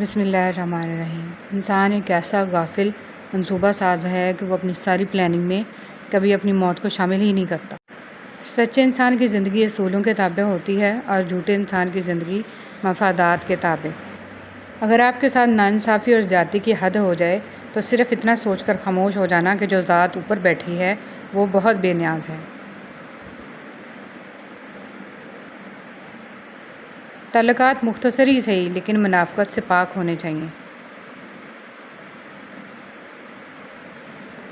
بسم اللہ الرحمن الرحیم۔ انسان ایک ایسا غافل منصوبہ ساز ہے کہ وہ اپنی ساری پلاننگ میں کبھی اپنی موت کو شامل ہی نہیں کرتا۔ سچے انسان کی زندگی اصولوں کے تابع ہوتی ہے اور جھوٹے انسان کی زندگی مفادات کے تابع۔ اگر آپ کے ساتھ ناانصافی اور زیادتی کی حد ہو جائے تو صرف اتنا سوچ کر خاموش ہو جانا کہ جو ذات اوپر بیٹھی ہے وہ بہت بے نیاز ہے۔ تعلقات مختصر ہی صحیح لیکن منافقت سے پاک ہونے چاہیے۔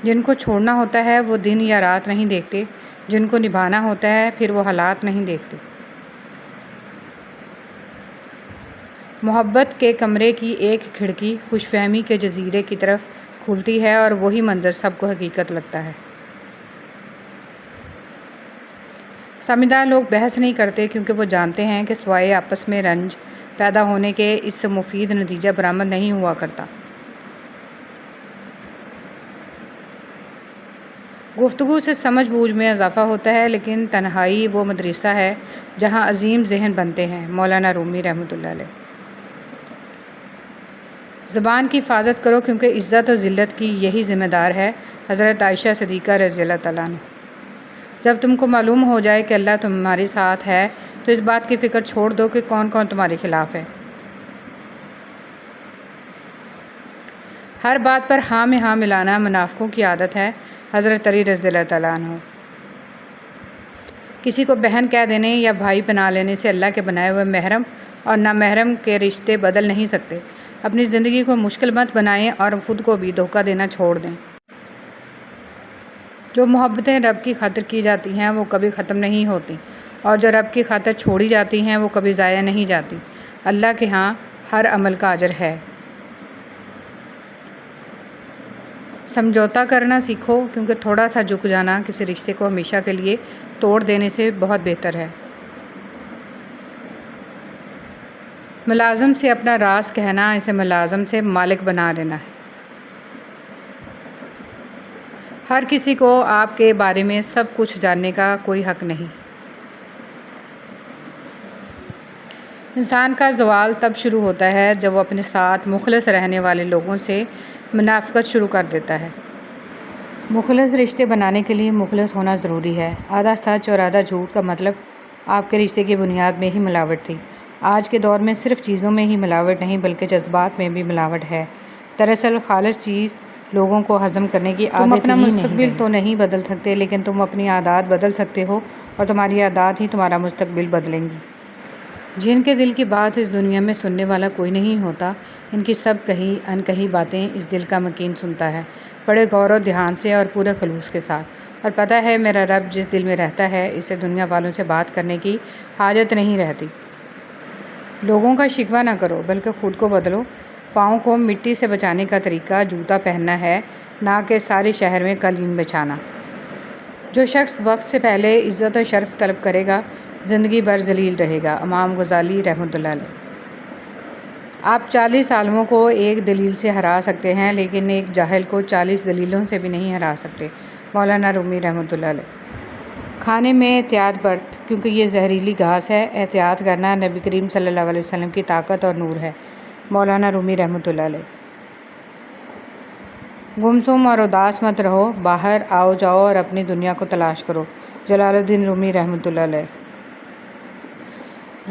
جن کو چھوڑنا ہوتا ہے وہ دن یا رات نہیں دیکھتے، جن کو نبھانا ہوتا ہے پھر وہ حالات نہیں دیکھتے۔ محبت کے کمرے کی ایک کھڑکی خوش فہمی کے جزیرے کی طرف کھلتی ہے اور وہی منظر سب کو حقیقت لگتا ہے۔ سمجھدار لوگ بحث نہیں کرتے کیونکہ وہ جانتے ہیں کہ سوائے آپس میں رنج پیدا ہونے کے اس سے مفید نتیجہ برآمد نہیں ہوا کرتا۔ گفتگو سے سمجھ بوجھ میں اضافہ ہوتا ہے لیکن تنہائی وہ مدرسہ ہے جہاں عظیم ذہن بنتے ہیں۔ مولانا رومی رحمۃ اللہ علیہ۔ زبان کی حفاظت کرو کیونکہ عزت اور ذلت کی یہی ذمہ دار ہے۔ حضرت عائشہ صدیقہ رضی اللہ تعالیٰ عنہ۔ جب تم کو معلوم ہو جائے کہ اللہ تمہارے ساتھ ہے تو اس بات کی فکر چھوڑ دو کہ کون کون تمہارے خلاف ہے۔ ہر بات پر ہاں میں ہاں ملانا منافقوں کی عادت ہے۔ حضرت علی رضی اللہ تعالیٰ عنہ۔ کسی کو بہن کہہ دینے یا بھائی بنا لینے سے اللہ کے بنائے ہوئے محرم اور نامحرم کے رشتے بدل نہیں سکتے۔ اپنی زندگی کو مشکل مت بنائیں اور خود کو بھی دھوکہ دینا چھوڑ دیں۔ جو محبتیں رب کی خاطر کی جاتی ہیں وہ کبھی ختم نہیں ہوتی اور جو رب کی خاطر چھوڑی جاتی ہیں وہ کبھی ضائع نہیں جاتی۔ اللہ کے ہاں ہر عمل کا اجر ہے۔ سمجھوتا کرنا سیکھو کیونکہ تھوڑا سا جھک جانا کسی رشتے کو ہمیشہ کے لیے توڑ دینے سے بہت بہتر ہے۔ ملازم سے اپنا راز کہنا اسے ملازم سے مالک بنا لینا ہے۔ ہر کسی کو آپ کے بارے میں سب کچھ جاننے کا کوئی حق نہیں۔ انسان کا زوال تب شروع ہوتا ہے جب وہ اپنے ساتھ مخلص رہنے والے لوگوں سے منافقت شروع کر دیتا ہے۔ مخلص رشتے بنانے کے لیے مخلص ہونا ضروری ہے۔ آدھا سچ اور آدھا جھوٹ کا مطلب آپ کے رشتے کی بنیاد میں ہی ملاوٹ تھی۔ آج کے دور میں صرف چیزوں میں ہی ملاوٹ نہیں بلکہ جذبات میں بھی ملاوٹ ہے۔ دراصل خالص چیز لوگوں کو ہضم کرنے کی عادت ہی نہیں ہے۔ تم اپنا مستقبل تو نہیں بدل سکتے لیکن تم اپنی عادات بدل سکتے ہو اور تمہاری عادات ہی تمہارا مستقبل بدلیں گی۔ جن کے دل کی بات اس دنیا میں سننے والا کوئی نہیں ہوتا، ان کی سب کہی انکہی باتیں اس دل کا مکین سنتا ہے، بڑے غور و دھیان سے اور پورے خلوص کے ساتھ، اور پتہ ہے میرا رب جس دل میں رہتا ہے اسے دنیا والوں سے بات کرنے کی حاجت نہیں رہتی۔ لوگوں کا شکوہ نہ کرو بلکہ خود کو بدلو۔ پاؤں کو مٹی سے بچانے کا طریقہ جوتا پہننا ہے، نہ کہ سارے شہر میں قالین بچھانا۔ جو شخص وقت سے پہلے عزت و شرف طلب کرے گا زندگی بھر ذلیل رہے گا۔ امام غزالی رحمۃ اللہ علیہ۔ آپ 40 عالموں کو ایک دلیل سے ہرا سکتے ہیں لیکن ایک جاہل کو 40 دلیلوں سے بھی نہیں ہرا سکتے۔ مولانا رومی رحمۃ اللہ علیہ۔ کھانے میں احتیاط برت کیونکہ یہ زہریلی گھاس ہے۔ احتیاط کرنا نبی کریم صلی اللہ علیہ وسلم کی طاقت اور نور ہے۔ مولانا رومی رحمۃ اللہ علیہ۔ گمسم اور اداس مت رہو، باہر آؤ جاؤ اور اپنی دنیا کو تلاش کرو۔ جلال الدین رومی رحمۃ اللہ علیہ۔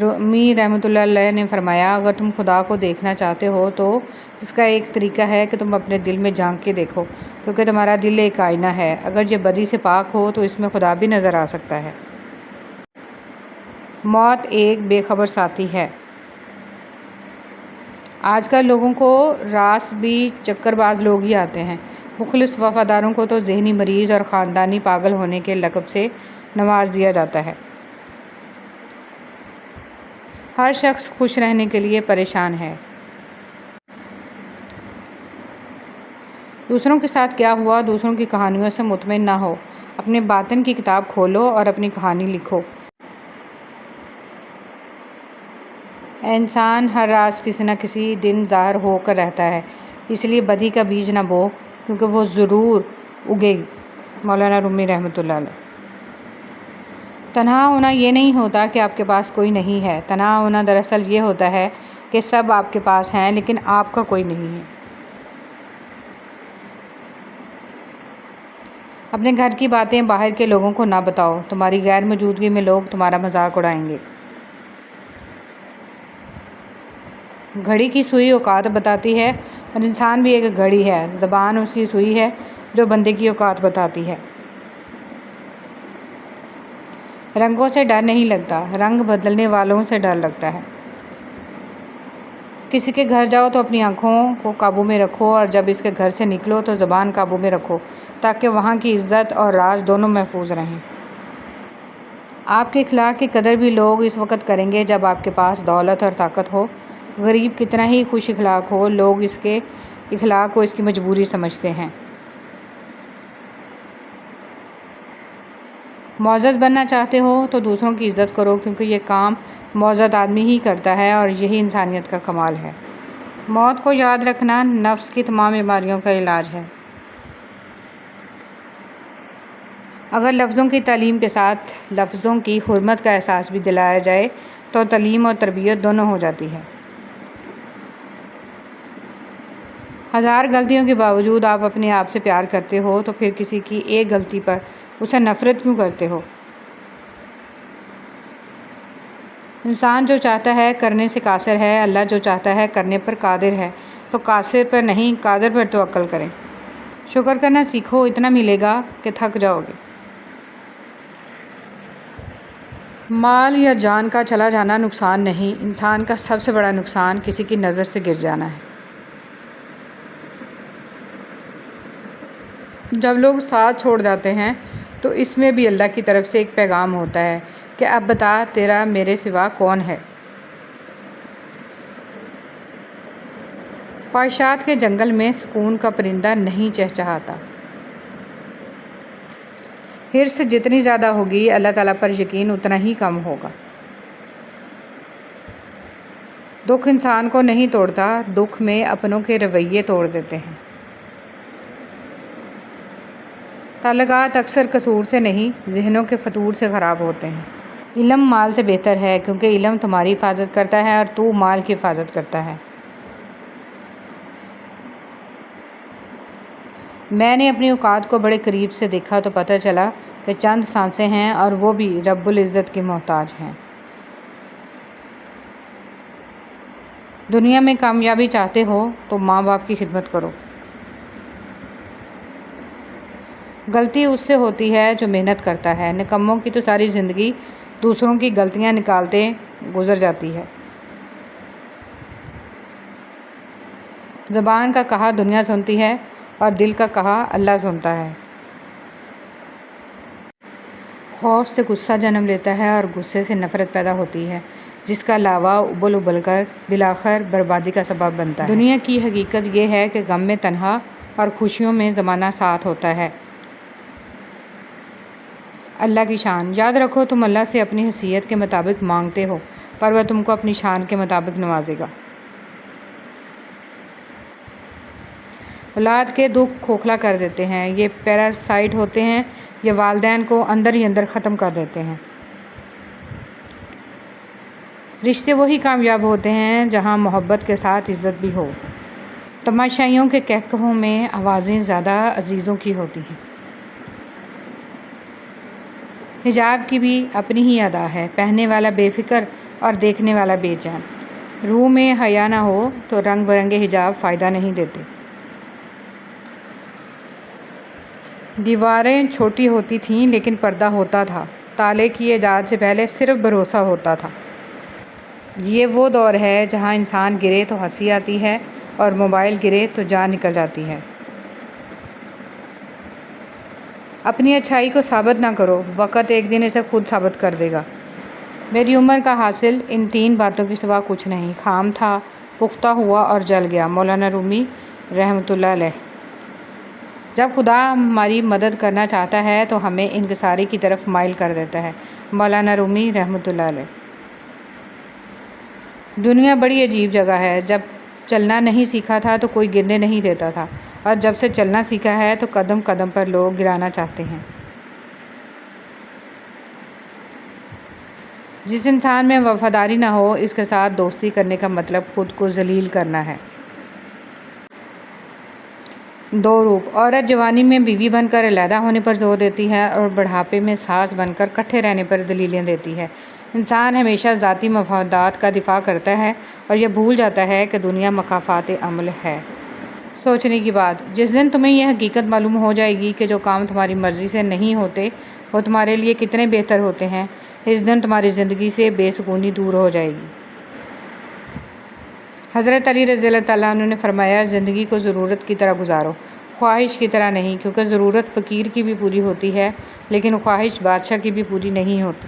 رومی رحمۃ اللہ علیہ نے فرمایا اگر تم خدا کو دیکھنا چاہتے ہو تو اس کا ایک طریقہ ہے کہ تم اپنے دل میں جھانک کے دیکھو کیونکہ تمہارا دل ایک آئینہ ہے۔ اگر یہ بدی سے پاک ہو تو اس میں خدا بھی نظر آ سکتا ہے۔ موت ایک بے خبر ساتھی ہے۔ آج کل لوگوں کو راس بھی چکر باز لوگ ہی آتے ہیں۔ مخلص وفاداروں کو تو ذہنی مریض اور خاندانی پاگل ہونے کے لقب سے نواز دیا جاتا ہے۔ ہر شخص خوش رہنے کے لیے پریشان ہے۔ دوسروں کے ساتھ کیا ہوا دوسروں کی کہانیوں سے مطمئن نہ ہو، اپنے باطن کی کتاب کھولو اور اپنی کہانی لکھو۔ انسان ہر راز کسی نہ کسی دن ظاہر ہو کر رہتا ہے، اس لیے بدی کا بیج نہ بو کیونکہ وہ ضرور اگے گی۔ مولانا رومی رحمۃ اللہ علیہ۔ تنہا ہونا یہ نہیں ہوتا کہ آپ کے پاس کوئی نہیں ہے، تنہا ہونا دراصل یہ ہوتا ہے کہ سب آپ کے پاس ہیں لیکن آپ کا کوئی نہیں ہے۔ اپنے گھر کی باتیں باہر کے لوگوں کو نہ بتاؤ، تمہاری غیر موجودگی میں لوگ تمہارا مذاق اڑائیں گے۔ گھڑی کی سوئی اوقات بتاتی ہے اور انسان بھی ایک گھڑی ہے، زبان اس کی سوئی ہے جو بندے کی اوقات بتاتی ہے۔ رنگوں سے ڈر نہیں لگتا، رنگ بدلنے والوں سے ڈر لگتا ہے۔ کسی کے گھر جاؤ تو اپنی آنکھوں کو قابو میں رکھو اور جب اس کے گھر سے نکلو تو زبان قابو میں رکھو تاکہ وہاں کی عزت اور راز دونوں محفوظ رہیں۔ آپ کے اخلاق کی قدر بھی لوگ اس وقت کریں گے جب آپ کے پاس دولت اور طاقت ہو۔ غریب کتنا ہی خوش اخلاق ہو، لوگ اس کے اخلاق کو اس کی مجبوری سمجھتے ہیں۔ معزز بننا چاہتے ہو تو دوسروں کی عزت کرو، کیونکہ یہ کام معزز آدمی ہی کرتا ہے اور یہی انسانیت کا کمال ہے۔ موت کو یاد رکھنا نفس کی تمام بیماریوں کا علاج ہے۔ اگر لفظوں کی تعلیم کے ساتھ لفظوں کی حرمت کا احساس بھی دلایا جائے تو تعلیم اور تربیت دونوں ہو جاتی ہے۔ ہزار غلطیوں کے باوجود آپ اپنے آپ سے پیار کرتے ہو تو پھر کسی کی ایک غلطی پر اسے نفرت کیوں کرتے ہو؟ انسان جو چاہتا ہے کرنے سے قاصر ہے، اللہ جو چاہتا ہے کرنے پر قادر ہے، تو قاصر پر نہیں قادر پر توکل کریں۔ شکر کرنا سیکھو، اتنا ملے گا کہ تھک جاؤ گے۔ مال یا جان کا چلا جانا نقصان نہیں، انسان کا سب سے بڑا نقصان کسی کی نظر سے گر جانا ہے۔ جب لوگ ساتھ چھوڑ جاتے ہیں تو اس میں بھی اللہ کی طرف سے ایک پیغام ہوتا ہے کہ اب بتا تیرا میرے سوا کون ہے۔ خواہشات کے جنگل میں سکون کا پرندہ نہیں چہچہاتا۔ حرص جتنی زیادہ ہوگی اللہ تعالیٰ پر یقین اتنا ہی کم ہوگا۔ دکھ انسان کو نہیں توڑتا، دکھ میں اپنوں کے رویے توڑ دیتے ہیں۔ تعلقات اکثر قصور سے نہیں ذہنوں کے فطور سے خراب ہوتے ہیں۔ علم مال سے بہتر ہے کیونکہ علم تمہاری حفاظت کرتا ہے اور تو مال کی حفاظت کرتا ہے۔ میں نے اپنی اوقات کو بڑے قریب سے دیکھا تو پتہ چلا کہ چند سانسیں ہیں اور وہ بھی رب العزت کی محتاج ہیں۔ دنیا میں کامیابی چاہتے ہو تو ماں باپ کی خدمت کرو۔ غلطی اس سے ہوتی ہے جو محنت کرتا ہے، نکموں کی تو ساری زندگی دوسروں کی غلطیاں نکالتے گزر جاتی ہے۔ زبان کا کہا دنیا سنتی ہے اور دل کا کہا اللہ سنتا ہے۔ خوف سے غصہ جنم لیتا ہے اور غصے سے نفرت پیدا ہوتی ہے، جس کا لاوا ابل ابل کر بالآخر بربادی کا سبب بنتا ہے۔ دنیا کی حقیقت یہ ہے کہ غم میں تنہا اور خوشیوں میں زمانہ ساتھ ہوتا ہے۔ اللہ کی شان یاد رکھو، تم اللہ سے اپنی حیثیت کے مطابق مانگتے ہو پر وہ تم کو اپنی شان کے مطابق نوازے گا۔ اولاد کے دکھ کھوکھلا کر دیتے ہیں، یہ پیراسائٹ ہوتے ہیں، یہ والدین کو اندر ہی اندر ختم کر دیتے ہیں۔ رشتے وہی کامیاب ہوتے ہیں جہاں محبت کے ساتھ عزت بھی ہو۔ تماشائیوں کے کہکہوں میں آوازیں زیادہ عزیزوں کی ہوتی ہیں۔ حجاب کی بھی اپنی ہی ادا ہے، پہننے والا بے فکر اور دیکھنے والا بے چین۔ روح میں حیا نہ ہو تو رنگ برنگے حجاب فائدہ نہیں دیتے۔ دیواریں چھوٹی ہوتی تھیں لیکن پردہ ہوتا تھا، تالے کی ایجاد سے پہلے صرف بھروسہ ہوتا تھا۔ یہ وہ دور ہے جہاں انسان گرے تو ہنسی آتی ہے اور موبائل گرے تو جان نکل جاتی ہے۔ اپنی اچھائی کو ثابت نہ کرو، وقت ایک دن اسے خود ثابت کر دے گا۔ میری عمر کا حاصل ان تین باتوں کے سوا کچھ نہیں، خام تھا، پختہ ہوا اور جل گیا۔ مولانا رومی رحمۃ اللہ علیہ۔ جب خدا ہماری مدد کرنا چاہتا ہے تو ہمیں انکساری کی طرف مائل کر دیتا ہے۔ مولانا رومی رحمۃ اللہ علیہ۔ دنیا بڑی عجیب جگہ ہے، جب چلنا نہیں سیکھا تھا تو کوئی گرنے نہیں دیتا تھا، اور جب سے چلنا سیکھا ہے تو قدم قدم پر لوگ گرانا چاہتے ہیں۔ جس انسان میں وفاداری نہ ہو، اس کے ساتھ دوستی کرنے کا مطلب خود کو ذلیل کرنا ہے۔ دو روپ: عورت جوانی میں بیوی بن کر علیحدہ ہونے پر زور دیتی ہے اور بڑھاپے میں ساس بن کر کٹھے رہنے پر دلیلیں دیتی ہے۔ انسان ہمیشہ ذاتی مفادات کا دفاع کرتا ہے اور یہ بھول جاتا ہے کہ دنیا مکافات عمل ہے۔ سوچنے کی بات: جس دن تمہیں یہ حقیقت معلوم ہو جائے گی کہ جو کام تمہاری مرضی سے نہیں ہوتے وہ تمہارے لیے کتنے بہتر ہوتے ہیں، اس دن تمہاری زندگی سے بے سکونی دور ہو جائے گی۔ حضرت علی رضی اللہ تعالیٰ عنہ نے فرمایا، زندگی کو ضرورت کی طرح گزارو، خواہش کی طرح نہیں، کیونکہ ضرورت فقیر کی بھی پوری ہوتی ہے لیکن خواہش بادشاہ کی بھی پوری نہیں ہوتی۔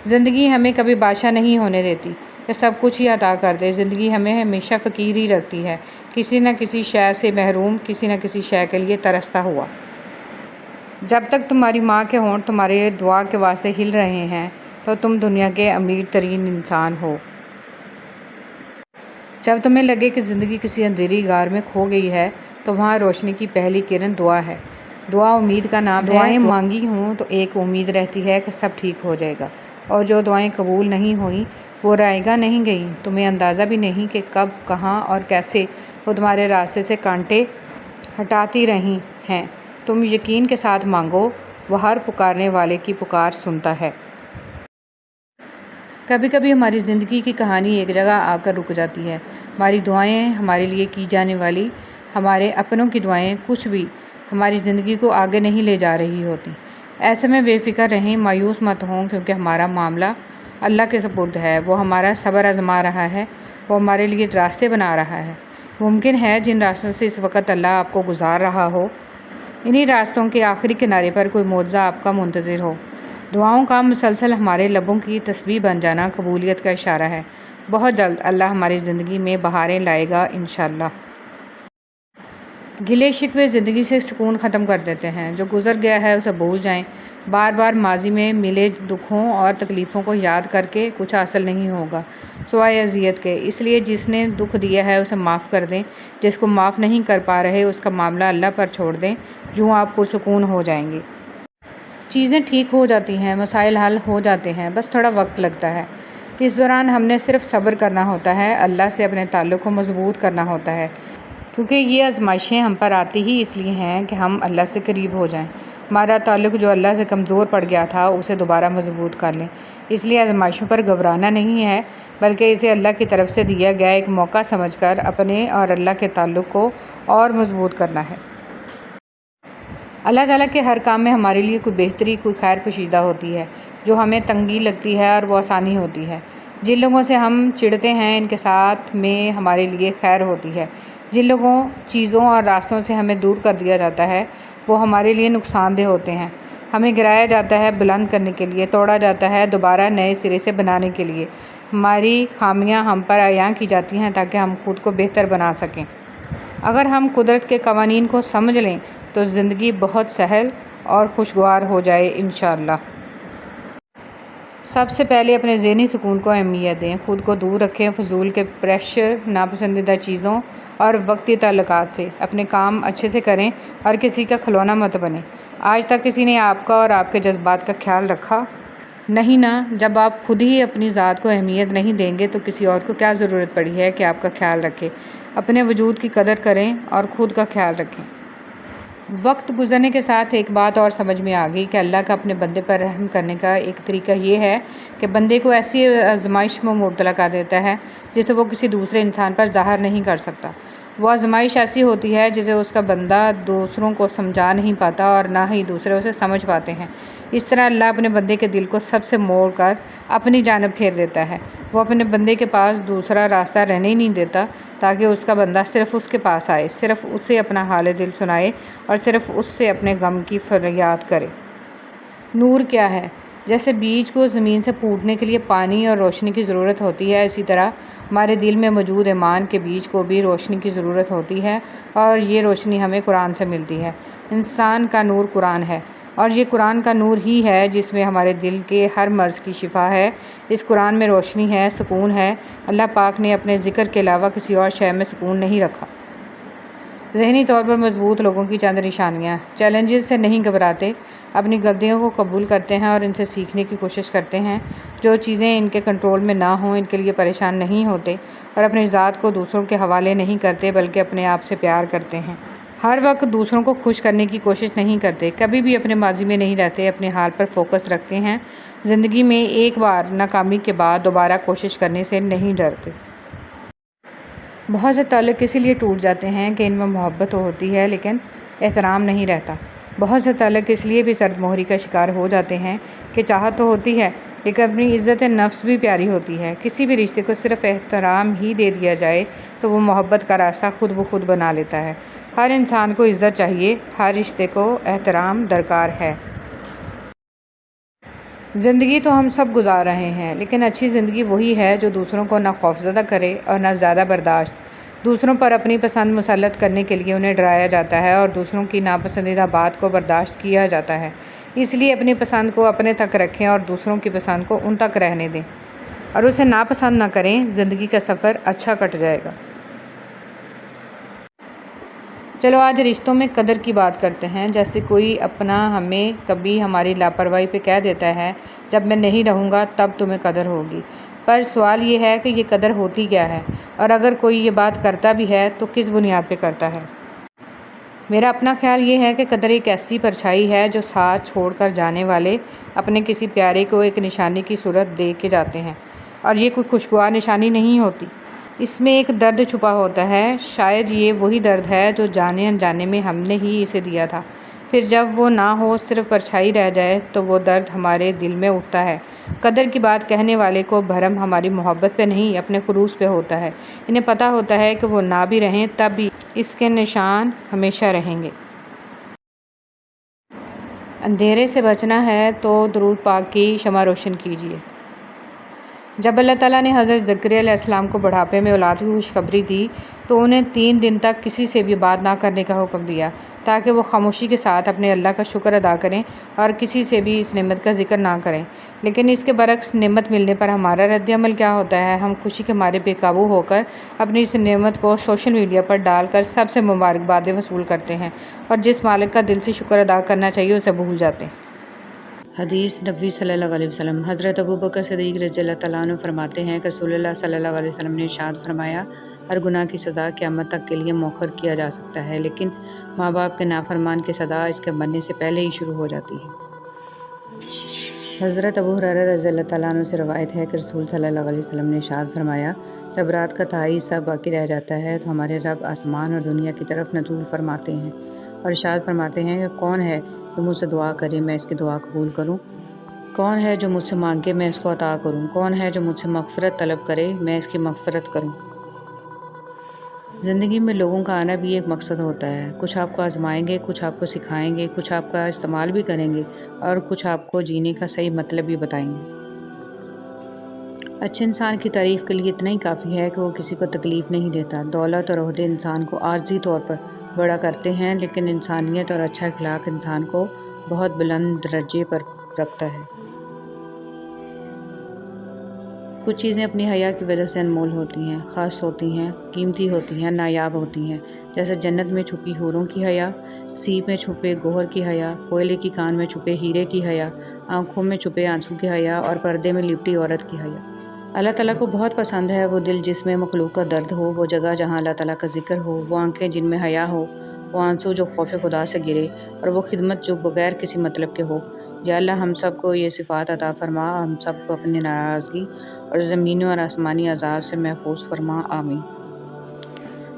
زندگی ہمیں کبھی بادشاہ نہیں ہونے دیتی کہ سب کچھ ہی عطا کر دے۔ زندگی ہمیں ہمیشہ فقیر ہی رکھتی ہے، کسی نہ کسی شے سے محروم، کسی نہ کسی شے کے لیے ترستا ہوا۔ جب تک تمہاری ماں کے ہونٹ تمہارے دعا کے واسطے ہل رہے ہیں تو تم دنیا کے امیر ترین انسان ہو۔ جب تمہیں لگے کہ زندگی کسی اندھیری غار میں کھو گئی ہے تو وہاں روشنی کی پہلی کرن دعا ہے۔ دعا امید کا نام ہے۔ دعائیں مانگی ہوں تو ایک امید رہتی ہے کہ سب ٹھیک ہو جائے گا، اور جو دعائیں قبول نہیں ہوئیں وہ رائیگاں نہیں گئیں۔ تمہیں اندازہ بھی نہیں کہ کب، کہاں اور کیسے وہ تمہارے راستے سے کانٹے ہٹاتی رہی ہیں۔ تم یقین کے ساتھ مانگو، وہ ہر پکارنے والے کی پکار سنتا ہے۔ کبھی کبھی ہماری زندگی کی کہانی ایک جگہ آ کر رک جاتی ہے۔ ہماری دعائیں، ہمارے لیے کی جانے والی ہمارے اپنوں کی دعائیں کچھ بھی ہماری زندگی کو آگے نہیں لے جا رہی ہوتی۔ ایسے میں بے فکر رہیں، مایوس مت ہوں، کیونکہ ہمارا معاملہ اللہ کے سپرد ہے۔ وہ ہمارا صبر آزما رہا ہے، وہ ہمارے لیے راستے بنا رہا ہے۔ ممکن ہے جن راستوں سے اس وقت اللہ آپ کو گزار رہا ہو، انہی راستوں کے آخری کنارے پر کوئی معجزہ آپ کا منتظر ہو۔ دعاؤں کا مسلسل ہمارے لبوں کی تسبیح بن جانا قبولیت کا اشارہ ہے۔ بہت جلد اللہ ہماری زندگی میں بہاریں لائے گا انشاءاللہ۔ گلے شکوے زندگی سے سکون ختم کر دیتے ہیں۔ جو گزر گیا ہے اسے بھول جائیں۔ بار بار ماضی میں ملے دکھوں اور تکلیفوں کو یاد کر کے کچھ حاصل نہیں ہوگا سوائے اذیت کے، اس لیے جس نے دکھ دیا ہے اسے معاف کر دیں۔ جس کو معاف نہیں کر پا رہے اس کا معاملہ اللہ پر چھوڑ دیں، یوں آپ پرسکون ہو جائیں گے۔ چیزیں ٹھیک ہو جاتی ہیں، مسائل حل ہو جاتے ہیں، بس تھوڑا وقت لگتا ہے۔ اس دوران ہم نے صرف صبر کرنا ہوتا ہے، اللہ سے اپنے تعلق کو مضبوط کرنا ہوتا ہے، کیونکہ یہ آزمائشیں ہم پر آتی ہی اس لیے ہیں کہ ہم اللہ سے قریب ہو جائیں۔ ہمارا تعلق جو اللہ سے کمزور پڑ گیا تھا اسے دوبارہ مضبوط کر لیں۔ اس لیے آزمائشوں پر گھبرانا نہیں ہے، بلکہ اسے اللہ کی طرف سے دیا گیا ایک موقع سمجھ کر اپنے اور اللہ کے تعلق کو اور مضبوط کرنا ہے۔ اللہ تعالیٰ کے ہر کام میں ہمارے لیے کوئی بہتری، کوئی خیر پوشیدہ ہوتی ہے، جو ہمیں تنگی لگتی ہے اور وہ آسانی ہوتی ہے۔ جن لوگوں سے ہم چڑھتے ہیں ان کے ساتھ میں ہمارے لیے خیر ہوتی ہے۔ جن لوگوں، چیزوں اور راستوں سے ہمیں دور کر دیا جاتا ہے وہ ہمارے لیے نقصان دہ ہوتے ہیں۔ ہمیں گرایا جاتا ہے بلند کرنے کے لیے، توڑا جاتا ہے دوبارہ نئے سرے سے بنانے کے لیے۔ ہماری خامیاں ہم پر عیاں کی جاتی ہیں تاکہ ہم خود کو بہتر بنا سکیں۔ اگر ہم قدرت کے قوانین کو سمجھ لیں تو زندگی بہت سہل اور خوشگوار ہو جائے انشاءاللہ۔ سب سے پہلے اپنے ذہنی سکون کو اہمیت دیں، خود کو دور رکھیں فضول کے پریشر، ناپسندیدہ چیزوں اور وقتی تعلقات سے۔ اپنے کام اچھے سے کریں اور کسی کا کھلونا مت بنیں۔ آج تک کسی نے آپ کا اور آپ کے جذبات کا خیال رکھا؟ نہیں نا۔ جب آپ خود ہی اپنی ذات کو اہمیت نہیں دیں گے تو کسی اور کو کیا ضرورت پڑی ہے کہ آپ کا خیال رکھے۔ اپنے وجود کی قدر کریں اور خود کا خیال رکھیں۔ وقت گزرنے کے ساتھ ایک بات اور سمجھ میں آ گئی کہ اللہ کا اپنے بندے پر رحم کرنے کا ایک طریقہ یہ ہے کہ بندے کو ایسی آزمائش میں مبتلا کر دیتا ہے جسے وہ کسی دوسرے انسان پر ظاہر نہیں کر سکتا۔ وہ آزمائش ایسی ہوتی ہے جسے اس کا بندہ دوسروں کو سمجھا نہیں پاتا اور نہ ہی دوسرے اسے سمجھ پاتے ہیں۔ اس طرح اللہ اپنے بندے کے دل کو سب سے موڑ کر اپنی جانب پھیر دیتا ہے۔ وہ اپنے بندے کے پاس دوسرا راستہ رہنے ہی نہیں دیتا تاکہ اس کا بندہ صرف اس کے پاس آئے، صرف اسے اپنا حال دل سنائے اور صرف اس سے اپنے غم کی فریاد کرے۔ نور کیا ہے؟ جیسے بیج کو زمین سے پھوٹنے کے لیے پانی اور روشنی کی ضرورت ہوتی ہے، اسی طرح ہمارے دل میں موجود ایمان کے بیج کو بھی روشنی کی ضرورت ہوتی ہے، اور یہ روشنی ہمیں قرآن سے ملتی ہے۔ انسان کا نور قرآن ہے، اور یہ قرآن کا نور ہی ہے جس میں ہمارے دل کے ہر مرض کی شفا ہے۔ اس قرآن میں روشنی ہے، سکون ہے۔ اللہ پاک نے اپنے ذکر کے علاوہ کسی اور شے میں سکون نہیں رکھا۔ ذہنی طور پر مضبوط لوگوں کی چند نشانیاں: چیلنجز سے نہیں گھبراتے، اپنی غلطیوں کو قبول کرتے ہیں اور ان سے سیکھنے کی کوشش کرتے ہیں، جو چیزیں ان کے کنٹرول میں نہ ہوں ان کے لیے پریشان نہیں ہوتے، اور اپنی ذات کو دوسروں کے حوالے نہیں کرتے بلکہ اپنے آپ سے پیار کرتے ہیں۔ ہر وقت دوسروں کو خوش کرنے کی کوشش نہیں کرتے، کبھی بھی اپنے ماضی میں نہیں رہتے، اپنے حال پر فوکس رکھتے ہیں، زندگی میں ایک بار ناکامی کے بعد دوبارہ کوشش کرنے سے نہیں ڈرتے۔ بہت سے تعلق اسی لیے ٹوٹ جاتے ہیں کہ ان میں محبت تو ہوتی ہے لیکن احترام نہیں رہتا۔ بہت سے تعلق اس لیے بھی سرد مہری کا شکار ہو جاتے ہیں کہ چاہت تو ہوتی ہے لیکن اپنی عزت نفس بھی پیاری ہوتی ہے۔ کسی بھی رشتے کو صرف احترام ہی دے دیا جائے تو وہ محبت کا راستہ خود بخود بنا لیتا ہے۔ ہر انسان کو عزت چاہیے، ہر رشتے کو احترام درکار ہے۔ زندگی تو ہم سب گزار رہے ہیں، لیکن اچھی زندگی وہی ہے جو دوسروں کو نہ خوفزدہ کرے اور نہ زیادہ برداشت۔ دوسروں پر اپنی پسند مسلط کرنے کے لیے انہیں ڈرایا جاتا ہے اور دوسروں کی ناپسندیدہ بات کو برداشت کیا جاتا ہے۔ اس لیے اپنی پسند کو اپنے تک رکھیں اور دوسروں کی پسند کو ان تک رہنے دیں، اور اسے ناپسند نہ کریں۔ زندگی کا سفر اچھا کٹ جائے گا۔ چلو آج رشتوں میں قدر کی بات کرتے ہیں۔ جیسے کوئی اپنا ہمیں کبھی ہماری لاپرواہی پہ کہہ دیتا ہے، جب میں نہیں رہوں گا تب تمہیں قدر ہوگی۔ پر سوال یہ ہے کہ یہ قدر ہوتی کیا ہے، اور اگر کوئی یہ بات کرتا بھی ہے تو کس بنیاد پہ کرتا ہے؟ میرا اپنا خیال یہ ہے کہ قدر ایک ایسی پرچھائی ہے جو ساتھ چھوڑ کر جانے والے اپنے کسی پیارے کو ایک نشانی کی صورت دے کے جاتے ہیں، اور یہ کوئی خوشگوار نشانی نہیں ہوتی۔ اس میں ایک درد چھپا ہوتا ہے، شاید یہ وہی درد ہے جو جانے انجانے میں ہم نے ہی اسے دیا تھا۔ پھر جب وہ نہ ہو، صرف پرچھائی رہ جائے تو وہ درد ہمارے دل میں اٹھتا ہے۔ قدر کی بات کہنے والے کو بھرم ہماری محبت پہ نہیں، اپنے خلوص پہ ہوتا ہے۔ انہیں پتہ ہوتا ہے کہ وہ نہ بھی رہیں تب بھی اس کے نشان ہمیشہ رہیں گے۔ اندھیرے سے بچنا ہے تو درود پاک کی شمع روشن کیجیے۔ جب اللہ تعالیٰ نے حضرت زکریا علیہ السلام کو بڑھاپے میں اولاد کی خوشخبری دی تو انہیں 3 دن تک کسی سے بھی بات نہ کرنے کا حکم دیا، تاکہ وہ خاموشی کے ساتھ اپنے اللہ کا شکر ادا کریں اور کسی سے بھی اس نعمت کا ذکر نہ کریں۔ لیکن اس کے برعکس نعمت ملنے پر ہمارا رد عمل کیا ہوتا ہے؟ ہم خوشی کے مارے بے قابو ہو کر اپنی اس نعمت کو سوشل میڈیا پر ڈال کر سب سے مبارکبادیں وصول کرتے ہیں، اور جس مالک کا دل سے شکر ادا کرنا چاہیے اسے بھول جاتے ہیں۔ حدیث نبوی صلی اللہ علیہ وسلم۔ حضرت ابوبکر صدیق رضی اللہ تعالیٰ عنہ فرماتے ہیں کہ رسول اللہ صلی اللہ علیہ وسلم نے ارشاد فرمایا، ہر گناہ کی سزا قیامت تک کے لیے مؤخر کیا جا سکتا ہے، لیکن ماں باپ کے نافرمان کی سزا اس کے مرنے سے پہلے ہی شروع ہو جاتی ہے۔ حضرت ابو ہریرہ رضی اللہ تعالیٰ عنہ سے روایت ہے کہ رسول صلی اللہ علیہ وسلم نے ارشاد فرمایا، جب رات کا تہائی حصہ باقی رہ جاتا ہے تو ہمارے رب آسمان اور دنیا کی طرف نزول فرماتے ہیں اور ارشاد فرماتے ہیں کہ کون ہے جو مجھ سے دعا کرے میں اس کی دعا قبول کروں، کون ہے جو مجھ سے مانگے میں اس کو عطا کروں، کون ہے جو مجھ سے مغفرت طلب کرے میں اس کی مغفرت کروں۔ زندگی میں لوگوں کا آنا بھی ایک مقصد ہوتا ہے۔ کچھ آپ کو آزمائیں گے، کچھ آپ کو سکھائیں گے، کچھ آپ کا استعمال بھی کریں گے اور کچھ آپ کو جینے کا صحیح مطلب بھی بتائیں گے۔ اچھے انسان کی تعریف کے لیے اتنا ہی کافی ہے کہ وہ کسی کو تکلیف نہیں دیتا۔ دولت اور عہدے انسان کو عارضی طور پر بڑا کرتے ہیں، لیکن انسانیت اور اچھا اخلاق انسان کو بہت بلند درجے پر رکھتا ہے۔ کچھ چیزیں اپنی حیا کی وجہ سے انمول ہوتی ہیں، خاص ہوتی ہیں، قیمتی ہوتی ہیں، نایاب ہوتی ہیں، جیسے جنت میں چھپی حوروں کی حیا، سیپ میں چھپے گوہر کی حیا، کوئلے کی کان میں چھپے ہیرے کی حیا، آنکھوں میں چھپے آنسو کی حیا اور پردے میں لپٹی عورت کی حیا۔ اللہ تعالیٰ کو بہت پسند ہے وہ دل جس میں مخلوق کا درد ہو، وہ جگہ جہاں اللہ تعالیٰ کا ذکر ہو، وہ آنکھیں جن میں حیا ہو، وہ آنسو جو خوف خدا سے گرے، اور وہ خدمت جو بغیر کسی مطلب کے ہو۔ یا اللہ ہم سب کو یہ صفات عطا فرما، ہم سب کو اپنی ناراضگی اور زمینی اور آسمانی عذاب سے محفوظ فرما، آمین۔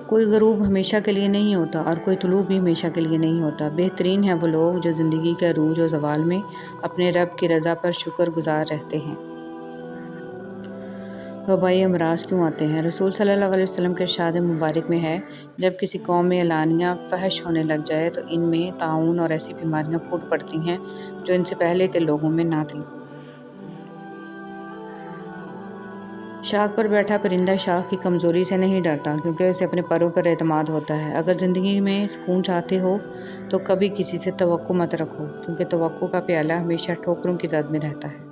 کوئی غروب ہمیشہ کے لیے نہیں ہوتا اور کوئی طلوع بھی ہمیشہ کے لیے نہیں ہوتا۔ بہترین ہیں وہ لوگ جو زندگی کے عروج و زوال میں اپنے رب کی رضا پر شکر گزار رہتے ہیں۔ وبائی امراض کیوں آتے ہیں؟ رسول صلی اللہ علیہ وسلم کے ارشاد مبارک میں ہے، جب کسی قوم میں اعلانیہ فحش ہونے لگ جائے تو ان میں طاعون اور ایسی بیماریاں پھوٹ پڑتی ہیں جو ان سے پہلے کے لوگوں میں نہ تھیں۔ شاخ پر بیٹھا پرندہ شاخ کی کمزوری سے نہیں ڈرتا، کیونکہ اسے اپنے پروں پر اعتماد ہوتا ہے۔ اگر زندگی میں سکون چاہتے ہو تو کبھی کسی سے توقع مت رکھو، کیونکہ توقع کا پیالہ ہمیشہ ٹھوکروں کی زد میں رہتا ہے۔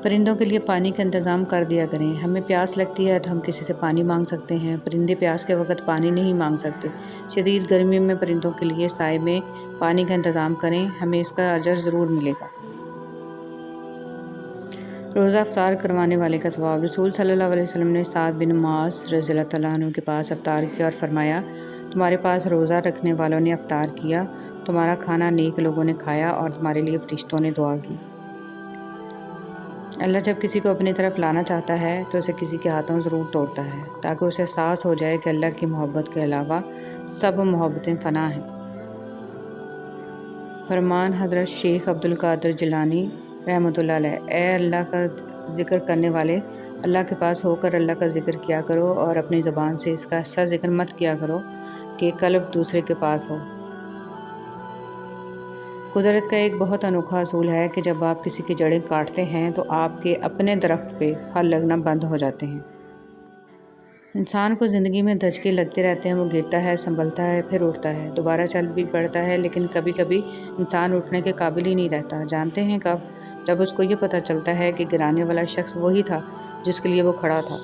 پرندوں کے لیے پانی کا انتظام کر دیا کریں۔ ہمیں پیاس لگتی ہے تو ہم کسی سے پانی مانگ سکتے ہیں، پرندے پیاس کے وقت پانی نہیں مانگ سکتے۔ شدید گرمی میں پرندوں کے لیے سائے میں پانی کا انتظام کریں، ہمیں اس کا اجر ضرور ملے گا۔ روزہ افطار کروانے والے کا ثواب۔ رسول صلی اللہ علیہ وسلم نے سعد بن معاذ رضی اللہ تعالیٰ عنہ کے پاس افطار کیا اور فرمایا، تمہارے پاس روزہ رکھنے والوں نے افطار کیا، تمہارا کھانا نیک لوگوں نے کھایا اور تمہارے لیے فرشتوں نے دعا کی۔ اللہ جب کسی کو اپنی طرف لانا چاہتا ہے تو اسے کسی کے ہاتھوں ضرور توڑتا ہے، تاکہ اسے احساس ہو جائے کہ اللہ کی محبت کے علاوہ سب محبتیں فنا ہیں۔ فرمان حضرت شیخ عبد القادر جیلانی رحمۃ اللہ علیہ: اے اللہ کا ذکر کرنے والے، اللہ کے پاس ہو کر اللہ کا ذکر کیا کرو اور اپنی زبان سے اس کا ایسا ذکر مت کیا کرو کہ قلب دوسرے کے پاس ہو۔ قدرت کا ایک بہت انوکھا اصول ہے کہ جب آپ کسی کی جڑیں کاٹتے ہیں تو آپ کے اپنے درخت پہ پھل لگنا بند ہو جاتے ہیں۔ انسان کو زندگی میں دھچکے لگتے رہتے ہیں، وہ گرتا ہے، سنبھلتا ہے، پھر اٹھتا ہے، دوبارہ چل بھی پڑتا ہے، لیکن کبھی کبھی انسان اٹھنے کے قابل ہی نہیں رہتا۔ جانتے ہیں کب؟ جب اس کو یہ پتہ چلتا ہے کہ گرانے والا شخص وہی تھا جس کے لیے وہ کھڑا تھا۔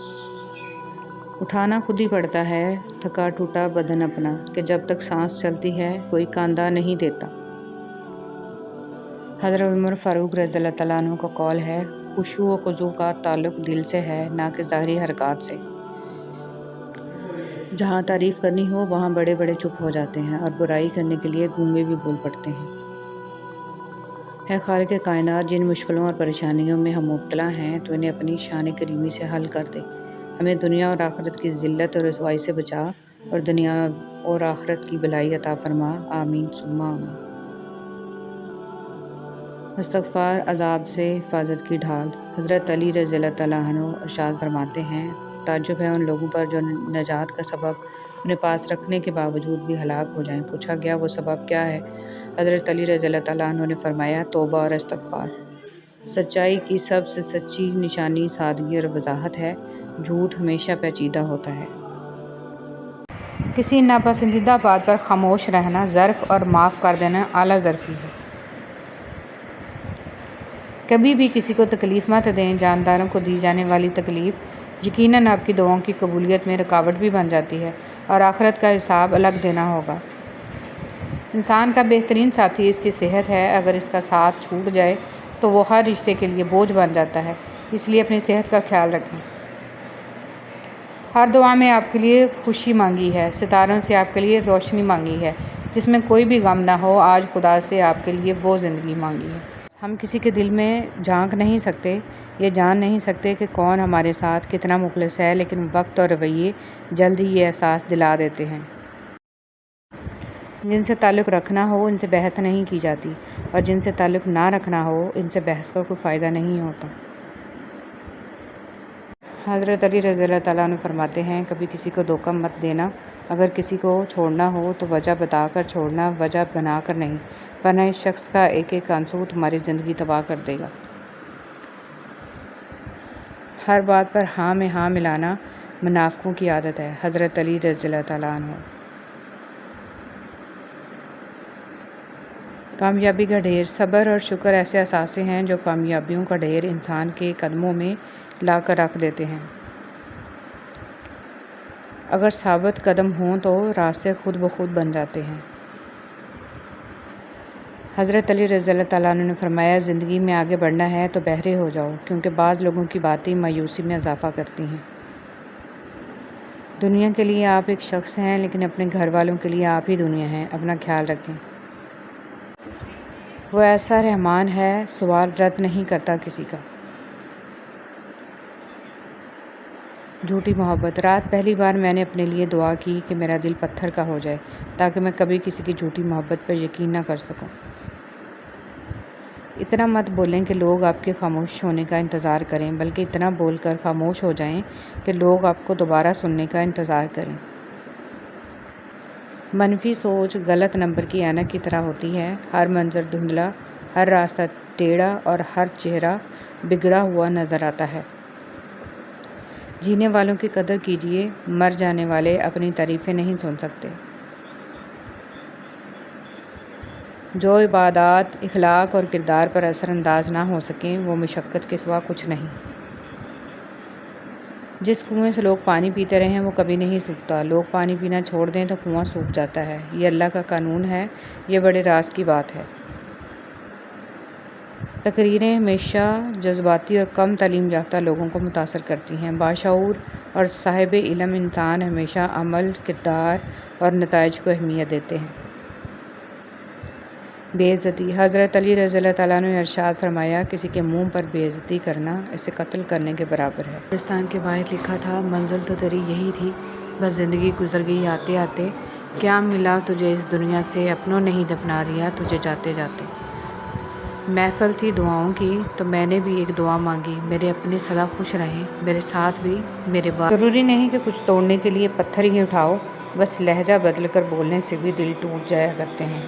اٹھانا خود ہی پڑتا ہے، تھکا ٹوٹا بدن اپنا، کہ جب تک سانس چلتی ہے کوئی کاندھا نہیں دیتا۔ حضرت عمر فاروق رضی اللہ تعالیٰ عنہ کا قول ہے، خشوع و خضوع کا تعلق دل سے ہے، نہ کہ ظاہری حرکات سے۔ جہاں تعریف کرنی ہو وہاں بڑے بڑے چپ ہو جاتے ہیں اور برائی کرنے کے لیے گونگے بھی بول پڑتے ہیں۔ اے خالق کائنات، جن مشکلوں اور پریشانیوں میں ہم مبتلا ہیں تو انہیں اپنی شان کریمی سے حل کر دے۔ ہمیں دنیا اور آخرت کی ذلت اور رسوائی سے بچا اور دنیا اور آخرت کی بھلائی عطا فرما۔ آمین ثم آمین۔ استغفار عذاب سے حفاظت کی ڈھال۔ حضرت علی رضی اللہ تعالیٰ عنہ ارشاد فرماتے ہیں، تعجب ہے ان لوگوں پر جو نجات کا سبب اپنے پاس رکھنے کے باوجود بھی ہلاک ہو جائیں۔ پوچھا گیا وہ سبب کیا ہے؟ حضرت علی رضی اللہ تعالیٰ عنہ نے فرمایا، توبہ اور استغفار۔ سچائی کی سب سے سچی نشانی سادگی اور وضاحت ہے، جھوٹ ہمیشہ پیچیدہ ہوتا ہے۔ کسی ناپسندیدہ بات پر خاموش رہنا ظرف اور معاف کر دینا اعلیٰ ظرفی ہے۔ کبھی بھی کسی کو تکلیف مت دیں۔ جانداروں کو دی جانے والی تکلیف یقیناً آپ کی دعاؤں کی قبولیت میں رکاوٹ بھی بن جاتی ہے اور آخرت کا حساب الگ دینا ہوگا۔ انسان کا بہترین ساتھی اس کی صحت ہے، اگر اس کا ساتھ چھوٹ جائے تو وہ ہر رشتے کے لیے بوجھ بن جاتا ہے، اس لیے اپنی صحت کا خیال رکھیں۔ ہر دعا میں آپ کے لیے خوشی مانگی ہے، ستاروں سے آپ کے لیے روشنی مانگی ہے، جس میں کوئی بھی غم نہ ہو۔ آج خدا سے آپ کے لیے وہ زندگی مانگی ہے۔ ہم کسی کے دل میں جھانک نہیں سکتے، یہ جان نہیں سکتے کہ کون ہمارے ساتھ کتنا مخلص ہے، لیکن وقت اور رویے جلد ہی یہ احساس دلا دیتے ہیں۔ جن سے تعلق رکھنا ہو ان سے بحث نہیں کی جاتی، اور جن سے تعلق نہ رکھنا ہو ان سے بحث کا کوئی فائدہ نہیں ہوتا۔ حضرت علی رضی اللہ تعالیٰ عنہ فرماتے ہیں، کبھی کسی کو دھوکہ مت دینا، اگر کسی کو چھوڑنا ہو تو وجہ بتا کر چھوڑنا، وجہ بنا کر نہیں، ورنہ اس شخص کا ایک ایک آنسو تمہاری زندگی تباہ کر دے گا۔ ہر بات پر ہاں میں ہاں ملانا منافقوں کی عادت ہے۔ حضرت علی رضی اللہ تعالیٰ عنہ۔ کامیابی کا ڈھیر۔ صبر اور شکر ایسے اثاثے ہیں جو کامیابیوں کا ڈھیر انسان کے قدموں میں لا کر رکھ دیتے ہیں۔ اگر ثابت قدم ہوں تو راستے خود بخود بن جاتے ہیں۔ حضرت علی رضی اللہ تعالیٰ عنہ نے فرمایا، زندگی میں آگے بڑھنا ہے تو بہرے ہو جاؤ، کیونکہ بعض لوگوں کی باتیں مایوسی میں اضافہ کرتی ہیں۔ دنیا کے لیے آپ ایک شخص ہیں، لیکن اپنے گھر والوں کے لیے آپ ہی دنیا ہیں۔ اپنا خیال رکھیں۔ وہ ایسا رحمان ہے، سوال رد نہیں کرتا کسی کا۔ جھوٹی محبت۔ رات پہلی بار میں نے اپنے لیے دعا کی کہ میرا دل پتھر کا ہو جائے، تاکہ میں کبھی کسی کی جھوٹی محبت پر یقین نہ کر سکوں۔ اتنا مت بولیں کہ لوگ آپ کے خاموش ہونے کا انتظار کریں، بلکہ اتنا بول کر خاموش ہو جائیں کہ لوگ آپ کو دوبارہ سننے کا انتظار کریں۔ منفی سوچ غلط نمبر کی اینک کی طرح ہوتی ہے، ہر منظر دھندلا، ہر راستہ ٹیڑھا اور ہر چہرہ بگڑا ہوا نظر آتا ہے۔ جینے والوں کی قدر کیجیے، مر جانے والے اپنی تعریفیں نہیں سن سکتے۔ جو عبادات، اخلاق اور کردار پر اثر انداز نہ ہو سکیں وہ مشقت کے سوا کچھ نہیں۔ جس کنویں سے لوگ پانی پیتے رہے ہیں وہ کبھی نہیں سوکھتا، لوگ پانی پینا چھوڑ دیں تو کنواں سوکھ جاتا ہے۔ یہ اللہ کا قانون ہے، یہ بڑے راز کی بات ہے۔ تقریریں ہمیشہ جذباتی اور کم تعلیم یافتہ لوگوں کو متاثر کرتی ہیں۔ باشعور اور صاحب علم انسان ہمیشہ عمل، کردار اور نتائج کو اہمیت دیتے ہیں۔ بے عزتی۔ حضرت علی رضی اللہ تعالیٰ عنہ نے ارشاد فرمایا، کسی کے منہ پر بے عزتی کرنا اسے قتل کرنے کے برابر ہے۔ قبرستان کے باہر لکھا تھا، منزل تو تیری یہی تھی، بس زندگی گزر گئی آتے آتے، کیا ملا تجھے اس دنیا سے، اپنوں نے ہی دفنا دیا تجھے جاتے جاتے۔ محفل تھی دعاؤں کی تو میں نے بھی ایک دعا مانگی، میرے اپنے سدا خوش رہیں، میرے ساتھ بھی میرے بعد۔ ضروری نہیں کہ کچھ توڑنے کے لیے پتھر ہی اٹھاؤ، بس لہجہ بدل کر بولنے سے بھی دل ٹوٹ جایا کرتے ہیں۔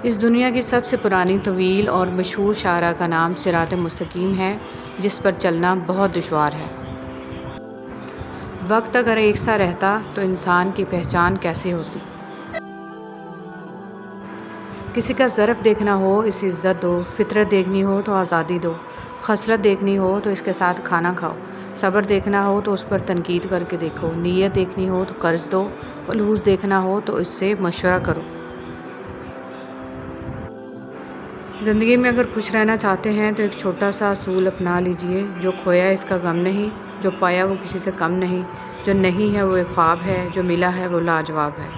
اس دنیا کی سب سے پرانی، طویل اور مشہور شاہراہ کا نام صراط مستقیم ہے، جس پر چلنا بہت دشوار ہے۔ وقت اگر ایک سا رہتا تو انسان کی پہچان کیسے ہوتی؟ کسی کا ظرف دیکھنا ہو اسے عزت دو، فطرت دیکھنی ہو تو آزادی دو، خصلت دیکھنی ہو تو اس کے ساتھ کھانا کھاؤ، صبر دیکھنا ہو تو اس پر تنقید کر کے دیکھو، نیت دیکھنی ہو تو قرض دو، خلوص دیکھنا ہو تو اس سے مشورہ کرو۔ زندگی میں اگر خوش رہنا چاہتے ہیں تو ایک چھوٹا سا اصول اپنا لیجئے، جو کھویا اس کا غم نہیں، جو پایا وہ کسی سے کم نہیں، جو نہیں ہے وہ ایک خواب ہے، جو ملا ہے وہ لاجواب ہے۔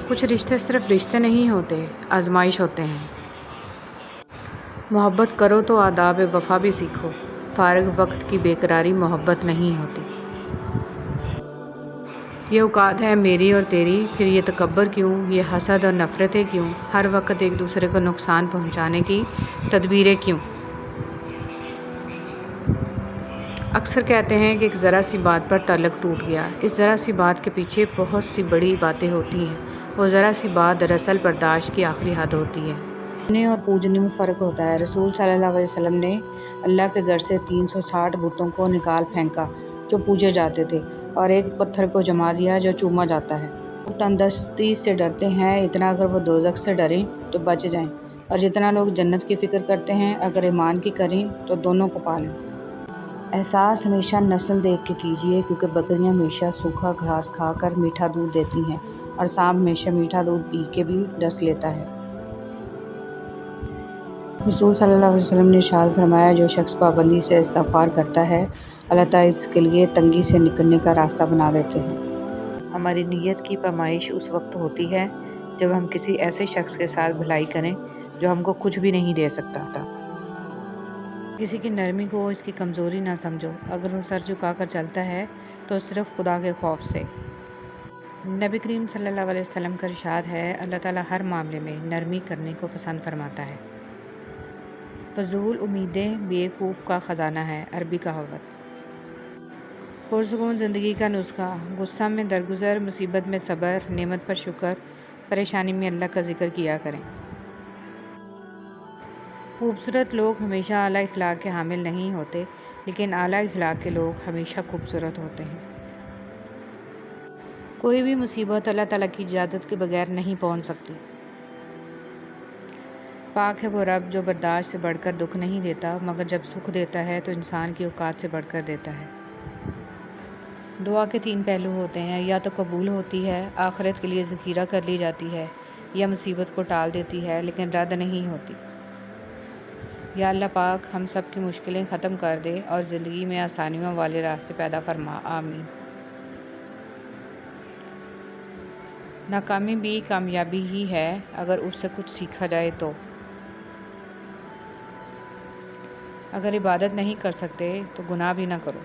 کچھ رشتے صرف رشتے نہیں ہوتے، آزمائش ہوتے ہیں۔ محبت کرو تو آداب وفا بھی سیکھو، فارغ وقت کی بے قراری محبت نہیں ہوتی۔ یہ اوقات ہے میری اور تیری، پھر یہ تکبر کیوں، یہ حسد اور نفرتیں کیوں، ہر وقت ایک دوسرے کو نقصان پہنچانے کی تدبیریں کیوں؟ اکثر کہتے ہیں کہ ایک ذرا سی بات پر تعلق ٹوٹ گیا، اس ذرا سی بات کے پیچھے بہت سی بڑی باتیں ہوتی ہیں، وہ ذرا سی بات دراصل برداشت کی آخری حد ہوتی ہے۔ پوجنے اور پوجنے میں فرق ہوتا ہے۔ رسول صلی اللہ علیہ وسلم نے اللہ کے گھر سے 360 بتوں کو نکال پھینکا جو پوجے جاتے تھے، اور ایک پتھر کو جما دیا جو چوما جاتا ہے۔ لوگ تندرستی سے ڈرتے ہیں، اتنا اگر وہ دوزخ سے ڈریں تو بچ جائیں، اور جتنا لوگ جنت کی فکر کرتے ہیں اگر ایمان کی کریں تو دونوں کو پا لیں۔ احساس ہمیشہ نسل دیکھ کے کیجیے، کیونکہ بکریاں ہمیشہ سوکھا گھاس کھا کر میٹھا دودھ دیتی ہیں، اور سانپ ہمیشہ میٹھا دودھ پی کے بھی ڈس لیتا ہے۔ رسول صلی اللہ علیہ وسلم نے ارشاد فرمایا، جو شخص پابندی سے استغفار کرتا ہے اللہ تعالیٰ اس کے لیے تنگی سے نکلنے کا راستہ بنا دیتے ہیں۔ ہماری نیت کی پیمائش اس وقت ہوتی ہے جب ہم کسی ایسے شخص کے ساتھ بھلائی کریں جو ہم کو کچھ بھی نہیں دے سکتا۔ کسی کی نرمی کو اس کی کمزوری نہ سمجھو، اگر وہ سر جھکا کر چلتا ہے تو صرف خدا کے خوف سے۔ نبی کریم صلی اللہ علیہ وسلم کا ارشاد ہے، اللہ تعالیٰ ہر معاملے میں نرمی کرنے کو پسند فرماتا ہے۔ فضول امیدیں بیوقوف کا خزانہ ہے، عربی کہاوت۔ پرسکون زندگی کا نسخہ: غصہ میں درگزر، مصیبت میں صبر، نعمت پر شکر، پریشانی میں اللہ کا ذکر کیا کریں۔ خوبصورت لوگ ہمیشہ اعلیٰ اخلاق کے حامل نہیں ہوتے، لیکن اعلیٰ اخلاق کے لوگ ہمیشہ خوبصورت ہوتے ہیں۔ کوئی بھی مصیبت اللہ تعالیٰ کی اجازت کے بغیر نہیں پہنچ سکتی۔ پاک ہے وہ رب جو برداشت سے بڑھ کر دکھ نہیں دیتا، مگر جب سکھ دیتا ہے تو انسان کی اوقات سے بڑھ کر دیتا ہے۔ دعا کے 3 پہلو ہوتے ہیں، یا تو قبول ہوتی ہے، آخرت کے لیے ذخیرہ کر لی جاتی ہے، یا مصیبت کو ٹال دیتی ہے لیکن رد نہیں ہوتی۔ یا اللہ پاک ہم سب کی مشکلیں ختم کر دے اور زندگی میں آسانیوں والے راستے پیدا فرما، آمین۔ ناکامی بھی کامیابی ہی ہے اگر اس سے کچھ سیکھا جائے تو۔ اگر عبادت نہیں کر سکتے تو گناہ بھی نہ کرو۔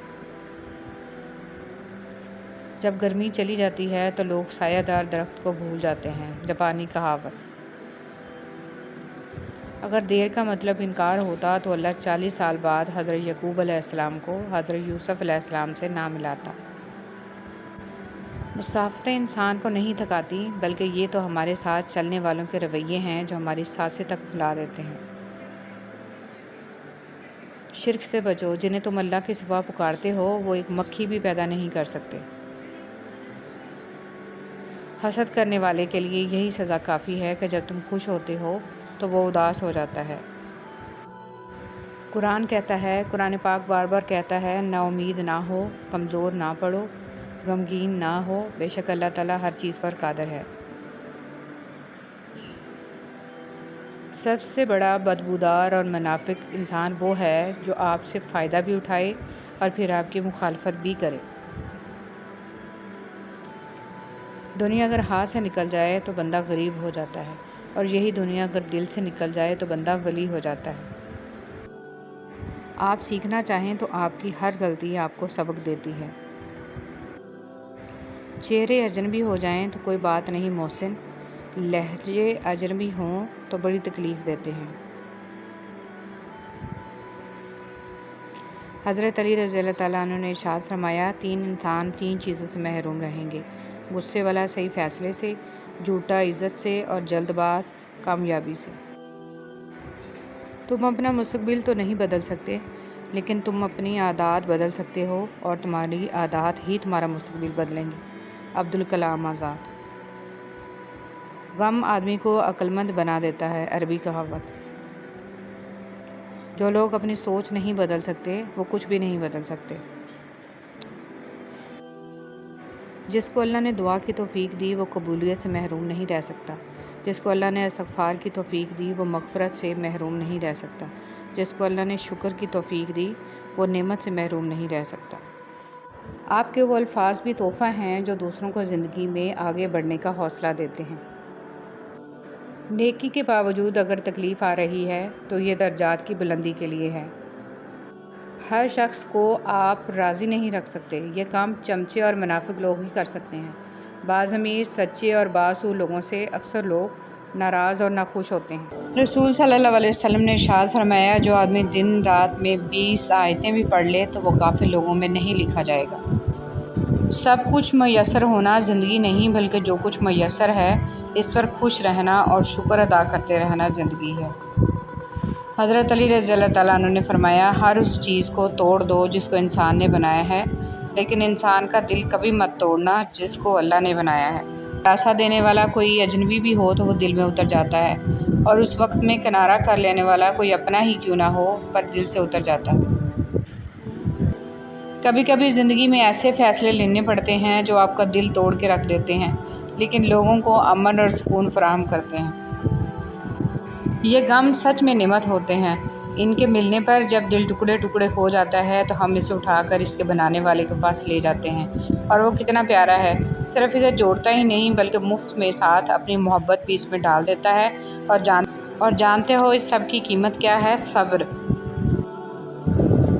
جب گرمی چلی جاتی ہے تو لوگ سایہ دار درخت کو بھول جاتے ہیں، جاپانی کہاوت۔ اگر دیر کا مطلب انکار ہوتا تو اللہ 40 سال بعد حضرت یعقوب علیہ السلام کو حضرت یوسف علیہ السلام سے نہ ملاتا۔ مسافتیں انسان کو نہیں تھکاتی، بلکہ یہ تو ہمارے ساتھ چلنے والوں کے رویے ہیں جو ہماری سانسیں تک بھلا دیتے ہیں۔ شرک سے بچو، جنہیں تم اللہ کے سوا پکارتے ہو وہ ایک مکھی بھی پیدا نہیں کر سکتے۔ حسد کرنے والے کے لیے یہی سزا کافی ہے کہ جب تم خوش ہوتے ہو تو وہ اداس ہو جاتا ہے۔ قرآن کہتا ہے، قرآن پاک بار بار کہتا ہے، نا امید نہ ہو، کمزور نہ پڑو، غمگین نہ ہو، بے شک اللہ تعالیٰ ہر چیز پر قادر ہے۔ سب سے بڑا بدبودار اور منافق انسان وہ ہے جو آپ سے فائدہ بھی اٹھائے اور پھر آپ کی مخالفت بھی کرے۔ دنیا اگر ہاتھ سے نکل جائے تو بندہ غریب ہو جاتا ہے، اور یہی دنیا اگر دل سے نکل جائے تو بندہ ولی ہو جاتا ہے۔ آپ سیکھنا چاہیں تو آپ کی ہر غلطی آپ کو سبق دیتی ہے۔ چہرے اجنبی ہو جائیں تو کوئی بات نہیں محسن، لہجے اجنبی ہوں تو بڑی تکلیف دیتے ہیں۔ حضرت علی رضی اللہ تعالیٰ عنہ نے ارشاد فرمایا، 3 انسان 3 چیزوں سے محروم رہیں گے: غصے والا صحیح فیصلے سے، جھوٹا عزت سے، اور جلد باز کامیابی سے۔ تم اپنا مستقبل تو نہیں بدل سکتے، لیکن تم اپنی عادات بدل سکتے ہو، اور تمہاری عادات ہی تمہارا مستقبل بدلیں گی۔ عبدالکلام آزاد۔ غم آدمی کو عقل مند بنا دیتا ہے، عربی کہاوت۔ جو لوگ اپنی سوچ نہیں بدل سکتے وہ کچھ بھی نہیں بدل سکتے۔ جس کو اللہ نے دعا کی توفیق دی وہ قبولیت سے محروم نہیں رہ سکتا۔ جس کو اللہ نے استغفار کی توفیق دی وہ مغفرت سے محروم نہیں رہ سکتا۔ جس کو اللہ نے شکر کی توفیق دی وہ نعمت سے محروم نہیں رہ سکتا۔ آپ کے وہ الفاظ بھی تحفہ ہیں جو دوسروں کو زندگی میں آگے بڑھنے کا حوصلہ دیتے ہیں۔ نیکی کے باوجود اگر تکلیف آ رہی ہے تو یہ درجات کی بلندی کے لیے ہے۔ ہر شخص کو آپ راضی نہیں رکھ سکتے، یہ کام چمچے اور منافق لوگ ہی کر سکتے ہیں۔ بعض امیر، سچے اور بااصول لوگوں سے اکثر لوگ ناراض اور ناخوش ہوتے ہیں۔ رسول صلی اللہ علیہ وسلم نے ارشاد فرمایا، جو آدمی دن رات میں 20 آیتیں بھی پڑھ لے تو وہ غافل لوگوں میں نہیں لکھا جائے گا۔ سب کچھ میسر ہونا زندگی نہیں بلکہ جو کچھ میسر ہے اس پر خوش رہنا اور شکر ادا کرتے رہنا زندگی ہے۔ حضرت علی رضی اللہ تعالیٰ عنہ نے فرمایا، ہر اس چیز کو توڑ دو جس کو انسان نے بنایا ہے، لیکن انسان کا دل کبھی مت توڑنا جس کو اللہ نے بنایا ہے۔ دلاسا دینے والا کوئی اجنبی بھی ہو تو وہ دل میں اتر جاتا ہے، اور اس وقت میں کنارہ کر لینے والا کوئی اپنا ہی کیوں نہ ہو پر دل سے اتر جاتا ہے۔ کبھی کبھی زندگی میں ایسے فیصلے لینے پڑتے ہیں جو آپ کا دل توڑ کے رکھ دیتے ہیں، لیکن لوگوں کو امن اور سکون فراہم کرتے ہیں۔ یہ غم سچ میں نعمت ہوتے ہیں۔ ان کے ملنے پر جب دل ٹکڑے ٹکڑے ہو جاتا ہے تو ہم اسے اٹھا کر اس کے بنانے والے کے پاس لے جاتے ہیں، اور وہ کتنا پیارا ہے، صرف اسے جوڑتا ہی نہیں بلکہ مفت میں ساتھ اپنی محبت بھی اس میں ڈال دیتا ہے۔ اور جانتے ہو اس سب کی قیمت کیا ہے؟ صبر۔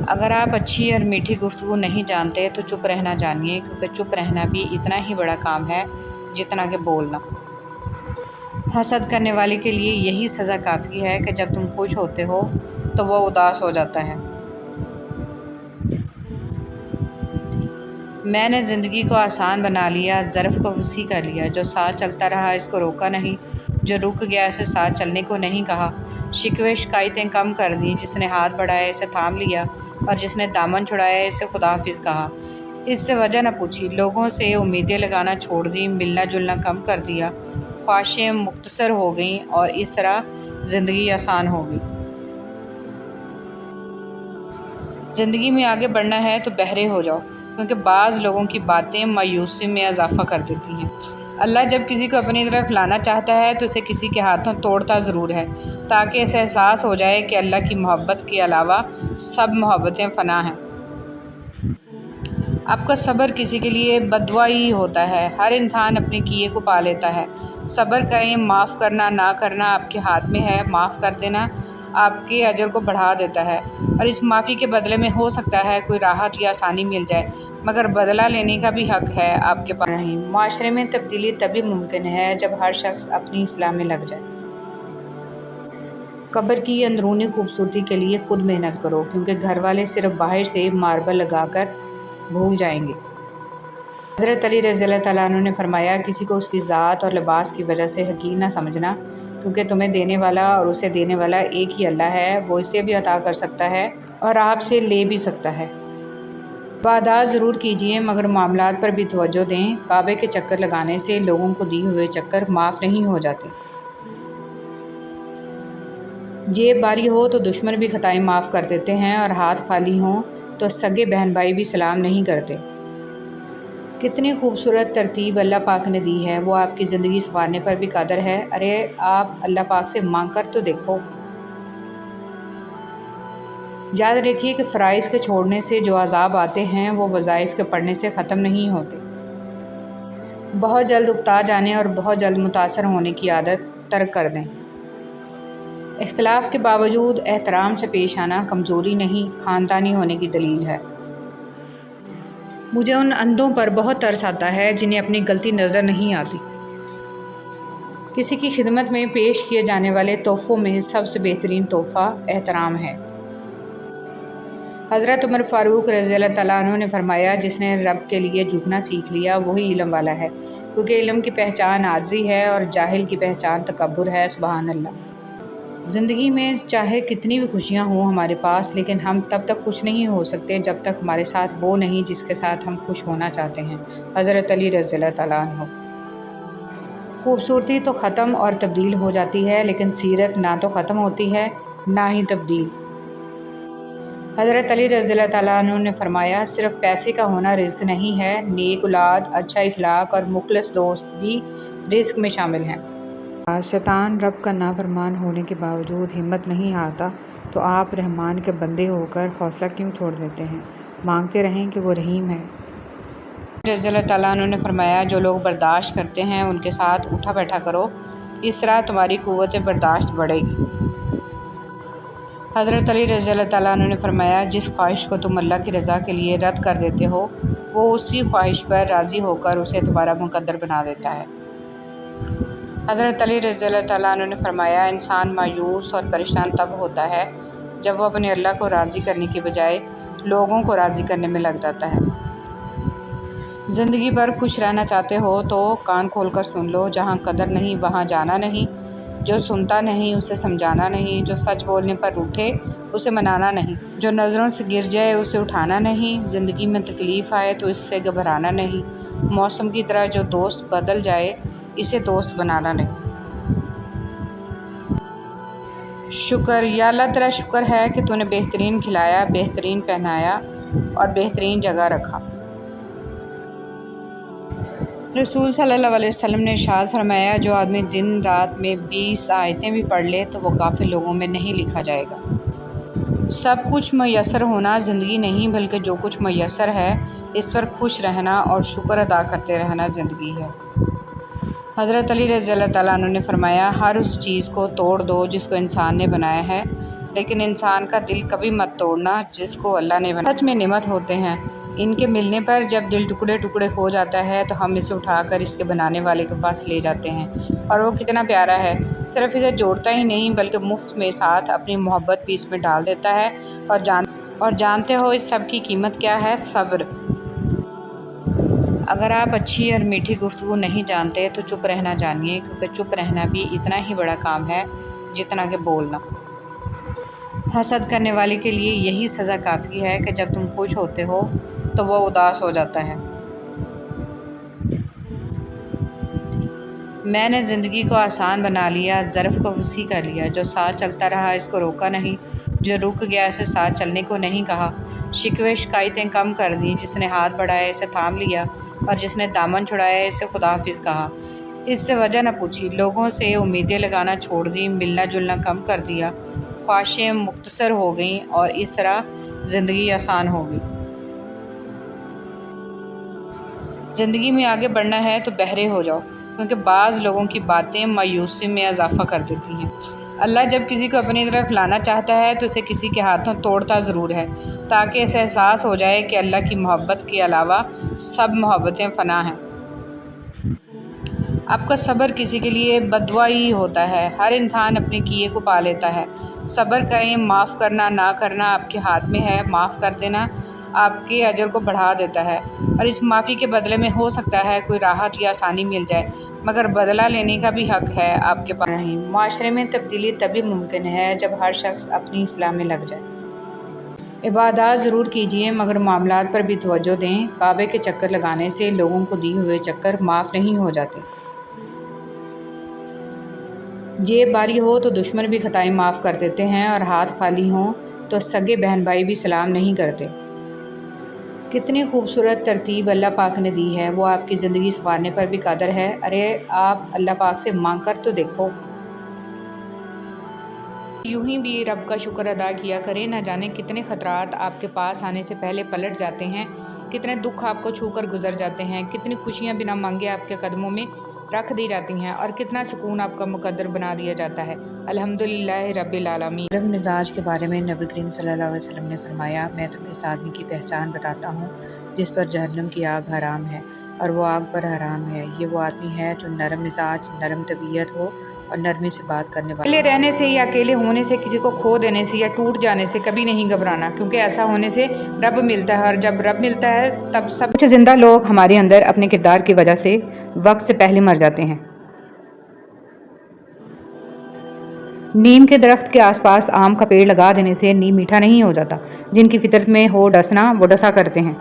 اگر آپ اچھی اور میٹھی گفتگو نہیں جانتے تو چپ رہنا جانیے، کیونکہ چپ رہنا بھی اتنا ہی بڑا کام ہے جتنا کہ بولنا۔ حسد کرنے والے کے لیے یہی سزا کافی ہے کہ جب تم خوش ہوتے ہو تو وہ اداس ہو جاتا ہے۔ میں نے زندگی کو آسان بنا لیا، ظرف کو وسیع کر لیا۔ جو ساتھ چلتا رہا اس کو روکا نہیں، جو رک گیا اسے ساتھ چلنے کو نہیں کہا۔ شکوے شکایتیں کم کر دیں، جس نے ہاتھ بڑھایا اسے تھام لیا، اور جس نے دامن چھڑایا اسے خدا حافظ کہا۔ اس سے وجہ نہ پوچھی، لوگوں سے امیدیں لگانا چھوڑ دیں، ملنا جلنا کم کر دیا، خواہشیں مختصر ہو گئیں، اور اس طرح زندگی آسان ہو گئی۔ زندگی میں آگے بڑھنا ہے تو بہرے ہو جاؤ، کیونکہ بعض لوگوں کی باتیں مایوسی میں اضافہ کر دیتی ہیں۔ اللہ جب کسی کو اپنی طرف لانا چاہتا ہے تو اسے کسی کے ہاتھوں توڑتا ضرور ہے، تاکہ اسے احساس ہو جائے کہ اللہ کی محبت کے علاوہ سب محبتیں فنا ہیں۔ آپ کا صبر کسی کے لیے بددعا ہی ہوتا ہے۔ ہر انسان اپنے کیے کو پا لیتا ہے۔ صبر کریں، معاف کرنا نہ کرنا آپ کے ہاتھ میں ہے۔ معاف کر دینا آپ کے اجر کو بڑھا دیتا ہے، اور اس معافی کے بدلے میں ہو سکتا ہے کوئی راحت یا آسانی مل جائے، مگر بدلہ لینے کا بھی حق ہے آپ کے پاس نہیں۔ معاشرے میں تبدیلی تبھی ممکن ہے جب ہر شخص اپنی اصلاح میں لگ جائے۔ قبر کی اندرونی خوبصورتی کے لیے خود محنت کرو، کیونکہ گھر والے صرف باہر سے ماربل لگا کر بھول جائیں گے۔ حضرت علی رضی اللہ تعالیٰ عنہ نے فرمایا، کسی کو اس کی ذات اور لباس کی وجہ سے حقیر نہ سمجھنا، کیونکہ تمہیں دینے والا اور اسے دینے والا ایک ہی اللہ ہے۔ وہ اسے بھی عطا کر سکتا ہے اور آپ سے لے بھی سکتا ہے۔ عبادات ضرور کیجیے مگر معاملات پر بھی توجہ دیں۔ کعبے کے چکر لگانے سے لوگوں کو دیے ہوئے چکر معاف نہیں ہو جاتے۔ جیب باری ہو تو دشمن بھی خطائیں معاف کر دیتے ہیں، اور ہاتھ خالی ہوں تو سگے بہن بھائی بھی سلام نہیں کرتے۔ کتنی خوبصورت ترتیب اللہ پاک نے دی ہے، وہ آپ کی زندگی سنوارنے پر بھی قادر ہے۔ ارے آپ اللہ پاک سے مانگ کر تو دیکھو۔ یاد رکھیے کہ فرائض کے چھوڑنے سے جو عذاب آتے ہیں وہ وظائف کے پڑھنے سے ختم نہیں ہوتے۔ بہت جلد اکتا جانے اور بہت جلد متاثر ہونے کی عادت ترک کر دیں۔ اختلاف کے باوجود احترام سے پیش آنا کمزوری نہیں، خاندانی ہونے کی دلیل ہے۔ مجھے ان اندھوں پر بہت ترس آتا ہے جنہیں اپنی غلطی نظر نہیں آتی۔ کسی کی خدمت میں پیش کیے جانے والے تحفوں میں سب سے بہترین تحفہ احترام ہے۔ حضرت عمر فاروق رضی اللہ تعالیٰ عنہ نے فرمایا، جس نے رب کے لیے جھکنا سیکھ لیا وہی علم والا ہے، کیونکہ علم کی پہچان عاجزی ہے اور جاہل کی پہچان تکبر ہے۔ سبحان اللہ۔ زندگی میں چاہے کتنی بھی خوشیاں ہوں ہمارے پاس، لیکن ہم تب تک خوش نہیں ہو سکتے جب تک ہمارے ساتھ وہ نہیں جس کے ساتھ ہم خوش ہونا چاہتے ہیں۔ حضرت علی رضی اللہ تعالیٰ عنہ۔ خوبصورتی تو ختم اور تبدیل ہو جاتی ہے، لیکن سیرت نہ تو ختم ہوتی ہے نہ ہی تبدیل۔ حضرت علی رضی اللہ تعالیٰ عنہ نے فرمایا، صرف پیسے کا ہونا رزق نہیں ہے، نیک اولاد، اچھا اخلاق اور مخلص دوست بھی رزق میں شامل ہیں۔ شیطان رب کا نافرمان ہونے کے باوجود ہمت نہیں ہارتا، تو آپ رحمان کے بندے ہو کر حوصلہ کیوں چھوڑ دیتے ہیں؟ مانگتے رہیں کہ وہ رحیم ہے۔ رضی اللہ تعالیٰ عنہ نے فرمایا، جو لوگ برداشت کرتے ہیں ان کے ساتھ اٹھا بیٹھا کرو، اس طرح تمہاری قوت برداشت بڑھے گی۔ حضرت علی رضی اللہ تعالیٰ عنہ نے فرمایا، جس خواہش کو تم اللہ کی رضا کے لیے رد کر دیتے ہو، وہ اسی خواہش پر راضی ہو کر اسے تمہارا مقدر بنا دیتا ہے۔ حضرت علی رضی اللہ تعالیٰ عنہ نے فرمایا، انسان مایوس اور پریشان تب ہوتا ہے جب وہ اپنے اللہ کو راضی کرنے کی بجائے لوگوں کو راضی کرنے میں لگ جاتا ہے۔ زندگی بھر خوش رہنا چاہتے ہو تو کان کھول کر سن لو، جہاں قدر نہیں وہاں جانا نہیں، جو سنتا نہیں اسے سمجھانا نہیں، جو سچ بولنے پر روٹھے اسے منانا نہیں، جو نظروں سے گر جائے اسے اٹھانا نہیں، زندگی میں تکلیف آئے تو اس سے گھبرانا نہیں، موسم کی طرح جو دوست بدل جائے اسے دوست بنانا نہیں۔ شکر، یا اللہ تیرا شکر ہے کہ تو نے بہترین کھلایا، بہترین پہنایا اور بہترین جگہ رکھا۔ رسول صلی اللہ علیہ وسلم نے ارشاد فرمایا، جو آدمی دن رات میں 20 آیتیں بھی پڑھ لے تو وہ غافل لوگوں میں نہیں لکھا جائے گا۔ سب کچھ میسر ہونا زندگی نہیں، بلکہ جو کچھ میسر ہے اس پر خوش رہنا اور شکر ادا کرتے رہنا زندگی ہے۔ حضرت علی رضی اللہ تعالیٰ عنہ نے فرمایا، ہر اس چیز کو توڑ دو جس کو انسان نے بنایا ہے، لیکن انسان کا دل کبھی مت توڑنا جس کو اللہ نے بنایا۔ سچ میں نعمت ہوتے ہیں، ان کے ملنے پر جب دل ٹکڑے ٹکڑے ہو جاتا ہے تو ہم اسے اٹھا کر اس کے بنانے والے کے پاس لے جاتے ہیں، اور وہ کتنا پیارا ہے، صرف اسے جوڑتا ہی نہیں بلکہ مفت میں ساتھ اپنی محبت بھی اس میں ڈال دیتا ہے۔ اور جانتے ہو اس سب کی قیمت کیا ہے؟ صبر۔ اگر آپ اچھی اور میٹھی گفتگو نہیں جانتے تو چپ رہنا جانیے، کیونکہ چپ رہنا بھی اتنا ہی بڑا کام ہے جتنا کہ بولنا۔ حسد کرنے والے کے لیے یہی سزا کافی ہے کہ جب تم خوش ہوتے ہو تو وہ اداس ہو جاتا ہے۔ میں نے زندگی کو آسان بنا لیا، ظرف کو وسیع کر لیا، جو ساتھ چلتا رہا اس کو روکا نہیں، جو رک گیا اسے ساتھ چلنے کو نہیں کہا، شکوے شکایتیں کم کر دیں، جس نے ہاتھ بڑھائے اسے تھام لیا اور جس نے دامن چھڑایا اسے خدا حافظ کہا، اس سے وجہ نہ پوچھی، لوگوں سے امیدیں لگانا چھوڑ دی، ملنا جلنا کم کر دیا، خواہشیں مختصر ہو گئیں اور اس طرح زندگی آسان ہو گئی۔ زندگی میں آگے بڑھنا ہے تو بہرے ہو جاؤ، کیونکہ بعض لوگوں کی باتیں مایوسی میں اضافہ کر دیتی ہیں۔ اللہ جب کسی کو اپنی طرف لانا چاہتا ہے تو اسے کسی کے ہاتھوں توڑتا ضرور ہے، تاکہ اسے احساس ہو جائے کہ اللہ کی محبت کے علاوہ سب محبتیں فنا ہیں۔ آپ کا صبر کسی کے لیے بددعا ہی ہوتا ہے، ہر انسان اپنے کیے کو پا لیتا ہے۔ صبر کریں، معاف کرنا نہ کرنا آپ کے ہاتھ میں ہے، معاف کر دینا آپ کے اجر کو بڑھا دیتا ہے، اور اس معافی کے بدلے میں ہو سکتا ہے کوئی راحت یا آسانی مل جائے، مگر بدلہ لینے کا بھی حق ہے آپ کے پاس نہیں۔ معاشرے میں تبدیلی تبھی ممکن ہے جب ہر شخص اپنی اصلاح میں لگ جائے۔ عبادات ضرور کیجیے مگر معاملات پر بھی توجہ دیں۔ کعبے کے چکر لگانے سے لوگوں کو دیے ہوئے چکر معاف نہیں ہو جاتے۔ جیب باری ہو تو دشمن بھی خطائیں معاف کر دیتے ہیں، اور ہاتھ خالی ہوں تو سگے بہن بھائی بھی سلام نہیں کرتے۔ کتنی خوبصورت ترتیب اللہ پاک نے دی ہے، وہ آپ کی زندگی سنوارنے پر بھی قادر ہے۔ ارے آپ اللہ پاک سے مانگ کر تو دیکھو۔ یوں ہی بھی رب کا شکر ادا کیا کریں، نہ جانے کتنے خطرات آپ کے پاس آنے سے پہلے پلٹ جاتے ہیں، کتنے دکھ آپ کو چھو کر گزر جاتے ہیں، کتنی خوشیاں بنا مانگے آپ کے قدموں میں رکھ دی جاتی ہیں، اور کتنا سکون آپ کا مقدر بنا دیا جاتا ہے۔ الحمدللہ رب العالمین۔ نرم مزاج کے بارے میں نبی کریم صلی اللہ علیہ وسلم نے فرمایا، میں تمہیں اس آدمی کی پہچان بتاتا ہوں جس پر جہنم کی آگ حرام ہے اور وہ آگ پر حرام ہے۔ یہ وہ آدمی ہے جو نرم مزاج، نرم طبیعت ہو اور نرمی سے بات کرنے والا۔ اکیلے رہنے سے یا اکیلے ہونے سے، کسی کو کھو دینے سے یا ٹوٹ جانے سے کبھی نہیں گھبرانا، کیونکہ ایسا ہونے سے رب ملتا ہے، اور جب رب ملتا ہے تب سب کچھ۔ زندہ لوگ ہمارے اندر اپنے کردار کی وجہ سے وقت سے پہلے مر جاتے ہیں۔ نیم کے درخت کے آس پاس آم کا پیڑ لگا دینے سے نیم میٹھا نہیں ہو جاتا۔ جن کی فطرت میں ہو ڈسنا، وہ ڈسا کرتے ہیں۔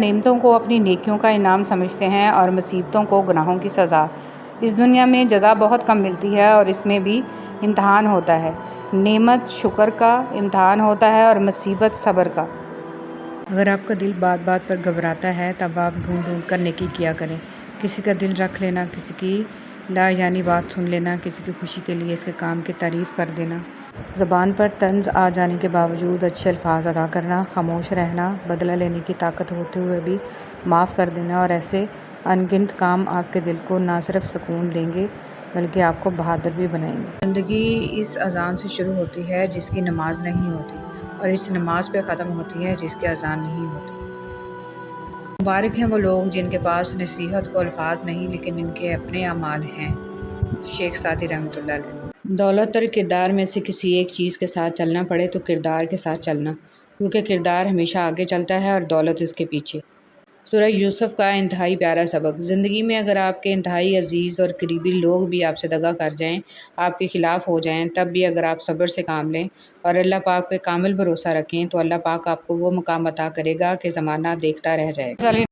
نعمتوں کو اپنی نیکیوں کا انعام سمجھتے ہیں اور مصیبتوں کو گناہوں کی سزا۔ اس دنیا میں جزا بہت کم ملتی ہے اور اس میں بھی امتحان ہوتا ہے۔ نعمت شکر کا امتحان ہوتا ہے اور مصیبت صبر کا۔ اگر آپ کا دل بات بات پر گھبراتا ہے تب آپ ڈھونڈ ڈھونڈ کر نیکی کیا کریں۔ کسی کا دل رکھ لینا، کسی کی لا یعنی بات سن لینا، کسی کی خوشی کے لیے اس کے کام کی تعریف کر دینا، زبان پر طنز آ جانے کے باوجود اچھے الفاظ ادا کرنا، خاموش رہنا، بدلہ لینے کی طاقت ہوتے ہوئے بھی معاف کر دینا، اور ایسے ان گنت کام آپ کے دل کو نہ صرف سکون دیں گے بلکہ آپ کو بہادر بھی بنائیں گے۔ زندگی اس اذان سے شروع ہوتی ہے جس کی نماز نہیں ہوتی، اور اس نماز پہ ختم ہوتی ہے جس کی اذان نہیں ہوتی۔ مبارک ہیں وہ لوگ جن کے پاس نصیحت کو الفاظ نہیں لیکن ان کے اپنے اعمال ہیں۔ شیخ سعدی رحمۃ اللہ علیہ۔ دولت اور کردار میں سے کسی ایک چیز کے ساتھ چلنا پڑے تو کردار کے ساتھ چلنا، کیونکہ کردار ہمیشہ آگے چلتا ہے اور دولت اس کے پیچھے۔ سورہ یوسف کا انتہائی پیارا سبق۔ زندگی میں اگر آپ کے انتہائی عزیز اور قریبی لوگ بھی آپ سے دغا کر جائیں، آپ کے خلاف ہو جائیں، تب بھی اگر آپ صبر سے کام لیں اور اللہ پاک پہ کامل بھروسہ رکھیں تو اللہ پاک آپ کو وہ مقام عطا کرے گا کہ زمانہ دیکھتا رہ جائے گا۔